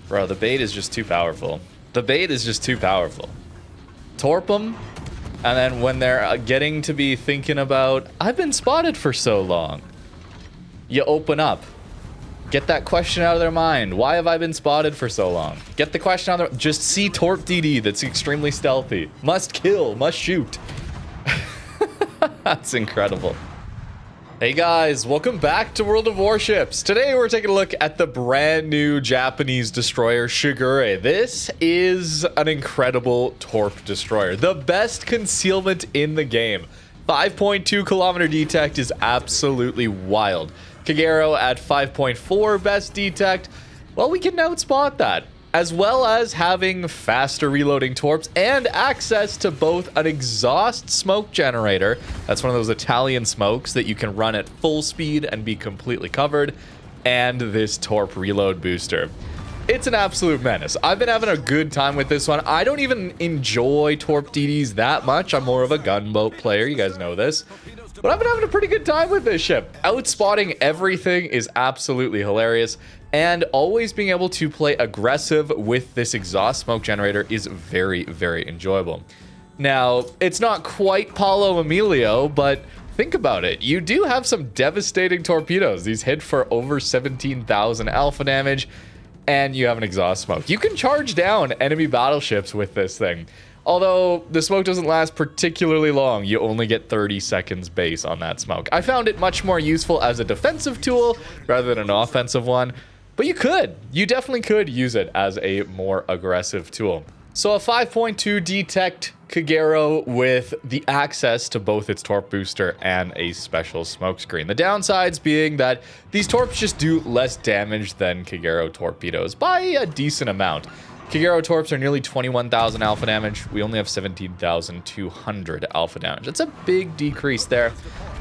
Bro, the bait is just too powerful. The bait is just too powerful. Torp them, and then when they're getting to be thinking about, I've been spotted for so long, you open up. Get that question out of their mind. Why have I been spotted for so long? Get the question out of their... Just see Torp DD that's extremely stealthy. Must kill, must shoot. That's incredible. Hey guys, welcome back to World of Warships. Today we're taking a look at the brand new Japanese destroyer Shigure. This is an incredible Torp destroyer. The best concealment in the game. 5.2 kilometer detect is absolutely wild. Kagero at 5.4 best detect. Well, we can outspot that. As well as having faster reloading torps and access to both an exhaust smoke generator. That's one of those Italian smokes that you can run at full speed and be completely covered. And this torp reload booster. It's an absolute menace. I've been having a good time with this one. I don't even enjoy torp DDs that much. I'm more of a gunboat player. You guys know this. But I've been having a pretty good time with this ship. Outspotting everything is absolutely hilarious. And always being able to play aggressive with this exhaust smoke generator is very, very enjoyable. Now, it's not quite Paulo Emilio, but think about it. You do have some devastating torpedoes. These hit for over 17,000 alpha damage. And you have an exhaust smoke. You can charge down enemy battleships with this thing. Although the smoke doesn't last particularly long, you only get 30 seconds base on that smoke. I found it much more useful as a defensive tool rather than an offensive one. But you definitely could use it as a more aggressive tool. So a 5.2 detect Kagero with the access to both its torp booster and a special smoke screen. The downsides being that these torps just do less damage than Kagero torpedoes by a decent amount. Kagero torps are nearly 21,000 alpha damage. We only have 17,200 alpha damage. That's a big decrease there.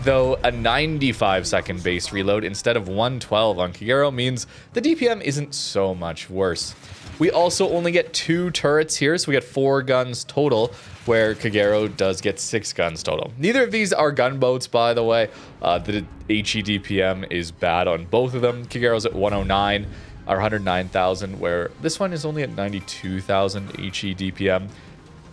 Though a 95-second base reload instead of 112 on Kagero means the DPM isn't so much worse. We also only get 2 turrets here, so we get 4 guns total, where Kagero does get 6 guns total. Neither of these are gunboats, by the way. The HE DPM is bad on both of them. Kagero's at 109, or 109,000, where this one is only at 92,000 HE DPM.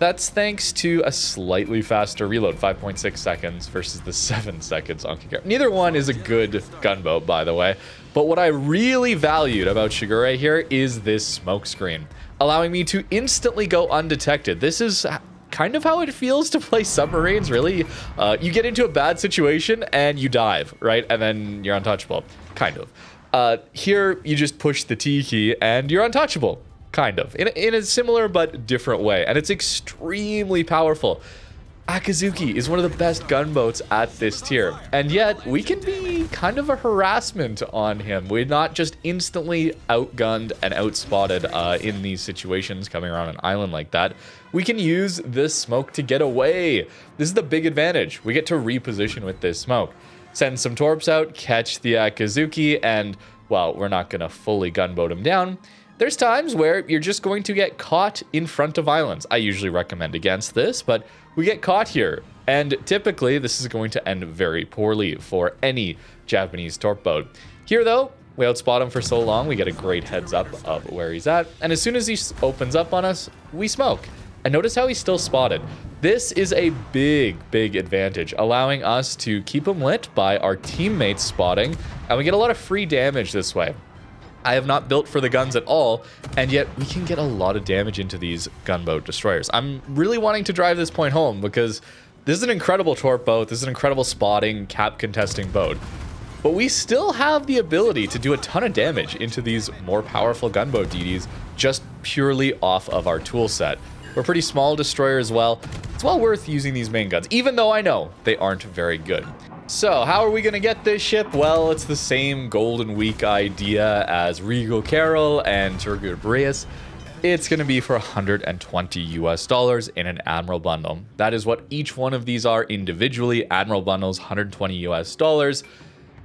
That's thanks to a slightly faster reload, 5.6 seconds versus the 7 seconds on Kagero. Neither one is a good gunboat, by the way. But what I really valued about Shigure here is this smoke screen, allowing me to instantly go undetected. This is kind of how it feels to play submarines, really. You get into a bad situation and you dive, right? And then you're untouchable, kind of. Here, you just push the T key and you're untouchable. Kind of, in a similar but different way, and it's extremely powerful. Akazuki is one of the best gunboats at this tier, and yet we can be kind of a harassment on him. We're not just instantly outgunned and outspotted in these situations coming around an island like that. We can use this smoke to get away. This is the big advantage. We get to reposition with this smoke. Send some torps out, catch the Akazuki, and, well, we're not going to fully gunboat him down. There's times where you're just going to get caught in front of islands. I usually recommend against this, but we get caught here. And typically, this is going to end very poorly for any Japanese torp boat. Here, though, we outspot him for so long, we get a great heads up of where he's at. And as soon as he opens up on us, we smoke. And notice how he's still spotted. This is a big, big advantage, allowing us to keep him lit by our teammates spotting. And we get a lot of free damage this way. I have not built for the guns at all, and yet we can get a lot of damage into these gunboat destroyers. I'm really wanting to drive this point home because this is an incredible torp boat. This is an incredible spotting, cap contesting boat. But we still have the ability to do a ton of damage into these more powerful gunboat DDs just purely off of our tool set. We're a pretty small destroyer as well. It's well worth using these main guns, even though I know they aren't very good. So, how are we going to get this ship? Well, it's the same Golden Week idea as Regele and Turgut Reis. It's going to be for $120 in an Admiral bundle. That is what each one of these are individually. Admiral bundles, $120.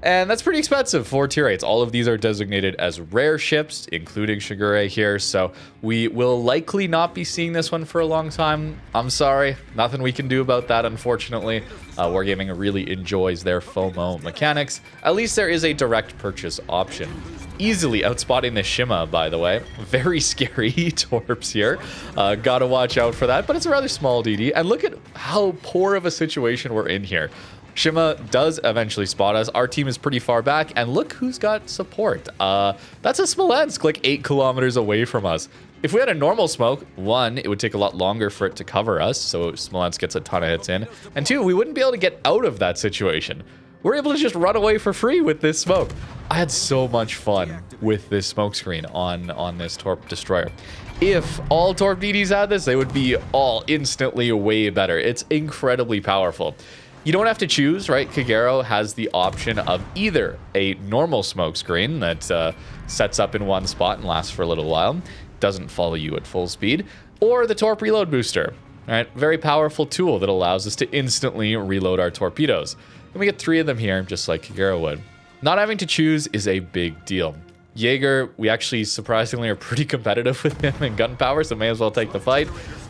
And that's pretty expensive for tier 8s. All of these are designated as rare ships, including Shigure here. So we will likely not be seeing this one for a long time. I'm sorry. Nothing we can do about that, unfortunately. Wargaming really enjoys their FOMO mechanics. At least there is a direct purchase option. Easily outspotting the Shima, by the way. Very scary torps here. Gotta watch out for that, but it's a rather small DD. And look at how poor of a situation we're in here. Shima does eventually spot us. Our team is pretty far back, and look who's got support. That's a Smolensk, like 8 kilometers away from us. If we had a normal smoke, one, it would take a lot longer for it to cover us, so Smolensk gets a ton of hits in. And two, we wouldn't be able to get out of that situation. We're able to just run away for free with this smoke. I had so much fun with this smoke screen on this Torp Destroyer. If all Torp DDs had this, they would be all instantly way better. It's incredibly powerful. You don't have to choose, right? Kagero has the option of either a normal smoke screen that sets up in one spot and lasts for a little while, doesn't follow you at full speed, or the Torp Reload Booster. All right, very powerful tool that allows us to instantly reload our torpedoes. And we get 3 of them here, just like Kagero would. Not having to choose is a big deal. Jaeger, we actually surprisingly are pretty competitive with him in gun power, so may as well take the fight.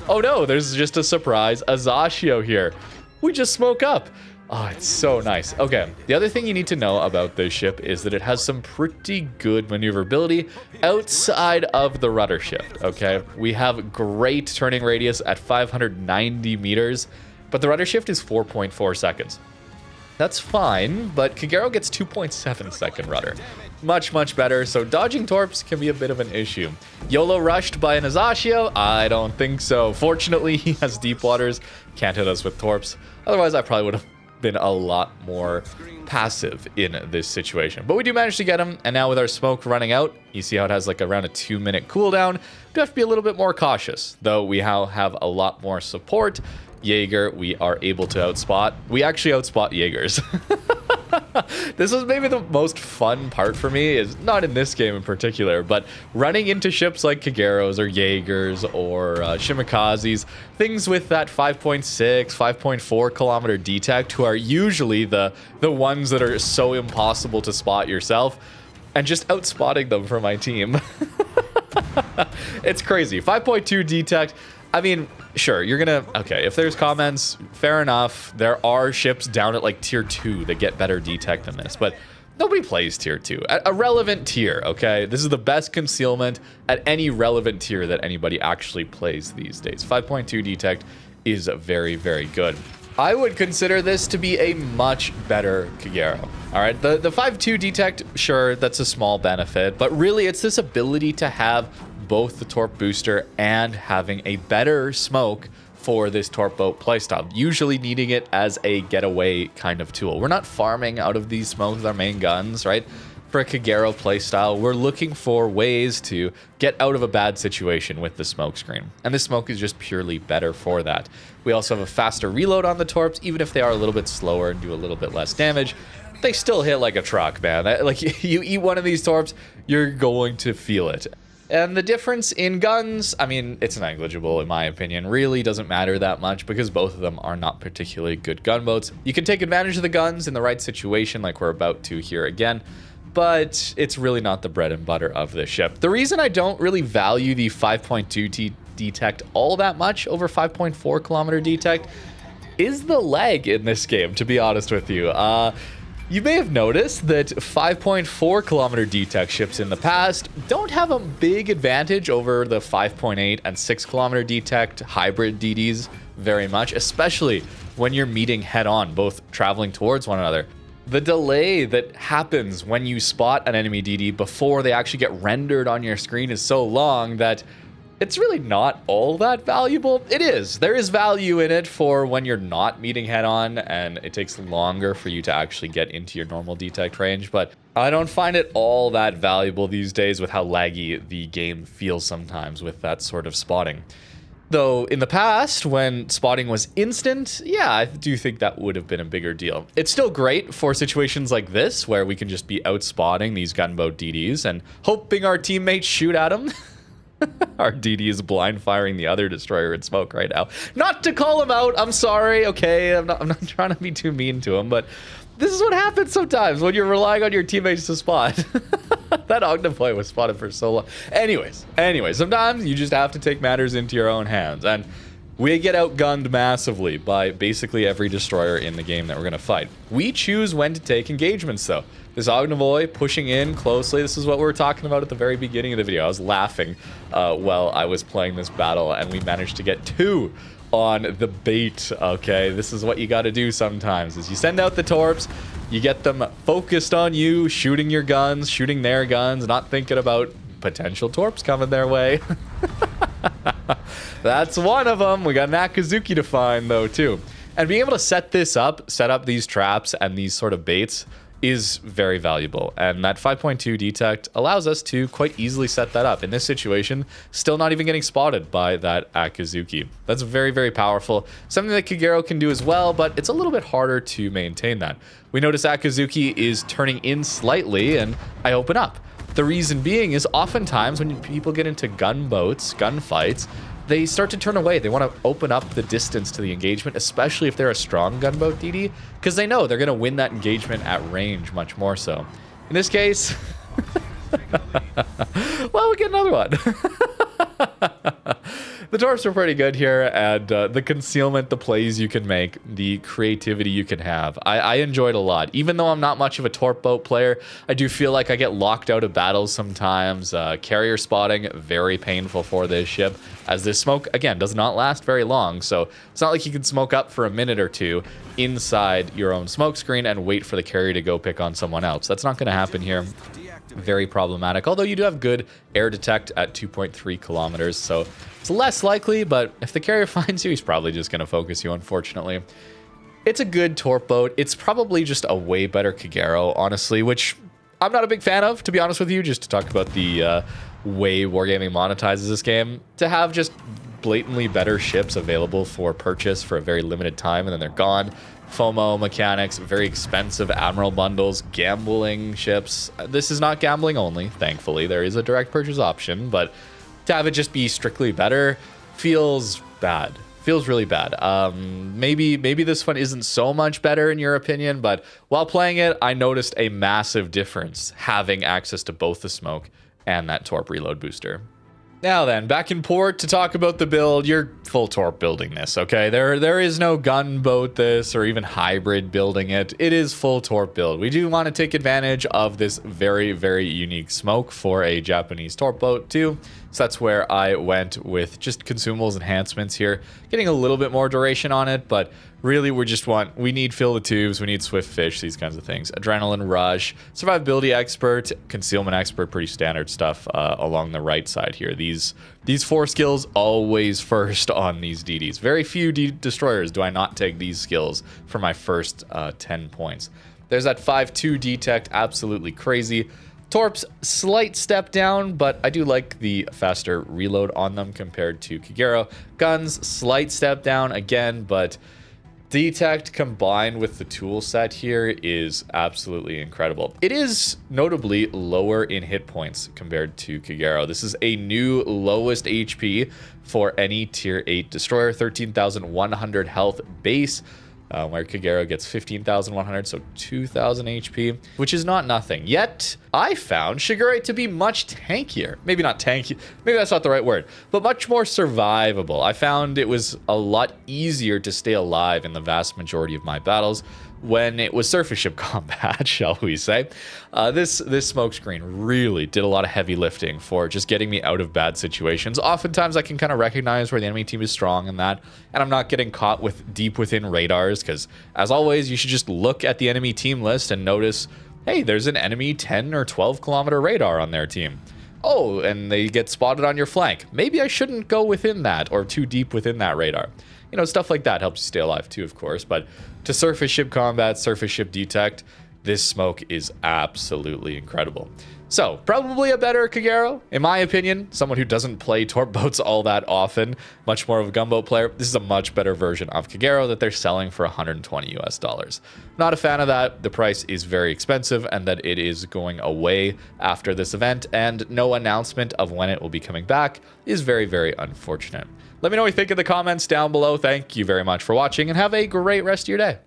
Oh no, there's just a surprise Azashio here. We just smoke up. Oh, it's so nice. Okay, the other thing you need to know about this ship is that it has some pretty good maneuverability outside of the rudder shift, okay? We have great turning radius at 590 meters, but the rudder shift is 4.4 seconds. That's fine, but Kagero gets 2.7 second rudder. Much, much better, so dodging torps can be a bit of an issue. YOLO rushed by an Azashio? I don't think so. Fortunately, he has deep waters, can't hit us with torps. Otherwise, I probably would have been a lot more passive in this situation. But we do manage to get him, and now with our smoke running out, you see how it has like around a 2-minute cooldown. We do have to be a little bit more cautious, though we now have a lot more support. Jaeger, we are able to outspot. We actually outspot Jaegers. This was maybe the most fun part for me, is not in this game in particular, but running into ships like Kageros or Jaegers or Shimakazes, things with that 5.6, 5.4 kilometer detect, who are usually the ones that are so impossible to spot yourself, and just outspotting them for my team. It's crazy. 5.2 detect. I mean, sure, you're gonna... Okay, if there's comments, fair enough. There are ships down at, like, tier 2 that get better detect than this, but nobody plays tier 2. A relevant tier, okay? This is the best concealment at any relevant tier that anybody actually plays these days. 5.2 detect is very, very good. I would consider this to be a much better Kagero. All right, the 5.2 detect, sure, that's a small benefit, but really it's this ability to have both the Torp booster and having a better smoke for this Torp boat playstyle, usually needing it as a getaway kind of tool. We're not farming out of these smokes with our main guns, right? For a Kagero playstyle, we're looking for ways to get out of a bad situation with the smoke screen. And this smoke is just purely better for that. We also have a faster reload on the Torps, even if they are a little bit slower and do a little bit less damage. They still hit like a truck, man. Like, you eat one of these Torps, you're going to feel it. And the difference in guns, I mean, it's negligible in my opinion. Really doesn't matter that much because both of them are not particularly good gunboats. You can take advantage of the guns in the right situation like we're about to here again, but it's really not the bread and butter of the ship. The reason I don't really value the 5.2 detect all that much over 5.4 kilometer detect is the lag in this game, to be honest with you. You may have noticed that 5.4 kilometer detect ships in the past don't have a big advantage over the 5.8 and 6 kilometer detect hybrid DDs very much, especially when you're meeting head on, both traveling towards one another. The delay that happens when you spot an enemy DD before they actually get rendered on your screen is so long that it's really not all that valuable. It is. There is value in it for when you're not meeting head on and it takes longer for you to actually get into your normal detect range, but I don't find it all that valuable these days with how laggy the game feels sometimes with that sort of spotting. Though in the past, when spotting was instant, yeah, I do think that would have been a bigger deal. It's still great for situations like this where we can just be outspotting these gunboat DDs and hoping our teammates shoot at them. Our DD is blind firing the other destroyer in smoke right now. Not to call him out, I'm sorry, okay? I'm not trying to be too mean to him, but This is what happens sometimes when you're relying on your teammates to spot. That Octoboy was spotted for so long. Anyways, sometimes you just have to take matters into your own hands. And we get outgunned massively by basically every destroyer in the game that we're going to fight. We choose when to take engagements, though. This Octoboy pushing in closely. This is what we were talking about at the very beginning of the video. I was laughing while I was playing this battle, and we managed to get 2 on the bait. Okay, this is what you got to do sometimes, is you send out the torps, you get them focused on you, shooting your guns, shooting their guns, not thinking about potential torps coming their way. That's one of them. We got an Akazuki to find, though, too. And being able to set up these traps and these sort of baits is very valuable. And that 5.2 detect allows us to quite easily set that up. In this situation, still not even getting spotted by that Akazuki. That's very, very powerful. Something that Kagero can do as well, but it's a little bit harder to maintain that. We notice Akazuki is turning in slightly, and I open up. The reason being is oftentimes when people get into gunboats, gunfights, they start to turn away. They want to open up the distance to the engagement, especially if they're a strong gunboat DD, because they know they're going to win that engagement at range much more so. In this case, well, we get another one. The torps are pretty good here, and the concealment, the plays you can make, the creativity you can have. I enjoyed a lot. Even though I'm not much of a torp boat player, I do feel like I get locked out of battles sometimes. Carrier spotting, very painful for this ship, as this smoke, again, does not last very long. So it's not like you can smoke up for a minute or two inside your own smoke screen and wait for the carrier to go pick on someone else. That's not going to happen here. Very problematic, although you do have good air detect at 2.3 kilometers, so it's less likely, but if the carrier finds you, he's probably just going to focus you, unfortunately. It's a good torp boat. It's probably just a way better Kagero, honestly, which I'm not a big fan of, to be honest with you, just to talk about the way Wargaming monetizes this game. To have just blatantly better ships available for purchase for a very limited time, and then they're gone. FOMO mechanics, very expensive Admiral bundles, gambling ships. This is not gambling only, thankfully. There is a direct purchase option, but to have it just be strictly better feels bad. Feels really bad. Maybe this one isn't so much better in your opinion, but while playing it, I noticed a massive difference having access to both the smoke and that torp reload booster. Now then, back in port to talk about the build. You're full torp building this, okay? There is no gunboat this or even hybrid building it. It is full torp build. We do want to take advantage of this very, very unique smoke for a Japanese torp boat too. So that's where I went with just consumables enhancements here, getting a little bit more duration on it, but really we need fill the tubes, we need swift fish, these kinds of things. Adrenaline rush, survivability expert, concealment expert, pretty standard stuff along the right side here. These 4 skills always first on these DDs. Very few destroyers do I not take these skills for my first 10 points. There's that 5.2 detect, absolutely crazy. Torps, slight step down, but I do like the faster reload on them compared to Kagero. Guns, slight step down again, but detect combined with the tool set here is absolutely incredible. It is notably lower in hit points compared to Kagero. This is a new lowest HP for any tier 8 destroyer, 13,100 health base. Where Kagero gets 15,100, so 2,000 HP, which is not nothing. Yet, I found Shigure to be much tankier. Maybe not tanky, maybe that's not the right word, but much more survivable. I found it was a lot easier to stay alive in the vast majority of my battles when it was surface ship combat, shall we say. This smoke screen really did a lot of heavy lifting for just getting me out of bad situations. Oftentimes I can kind of recognize where the enemy team is strong in that, and I'm not getting caught with deep within radars, because as always, you should just look at the enemy team list and notice, hey, there's an enemy 10 or 12 kilometer radar on their team. Oh, and they get spotted on your flank. Maybe I shouldn't go within that or too deep within that radar. You know, stuff like that helps you stay alive too, of course. But to surface ship combat, surface ship detect, this smoke is absolutely incredible. So, probably a better Kagero, in my opinion. Someone who doesn't play torp boats all that often, much more of a gunboat player. This is a much better version of Kagero that they're selling for $120 US. Not a fan of that. The price is very expensive, and that it is going away after this event, and no announcement of when it will be coming back is very, very unfortunate. Let me know what you think in the comments down below. Thank you very much for watching, and have a great rest of your day.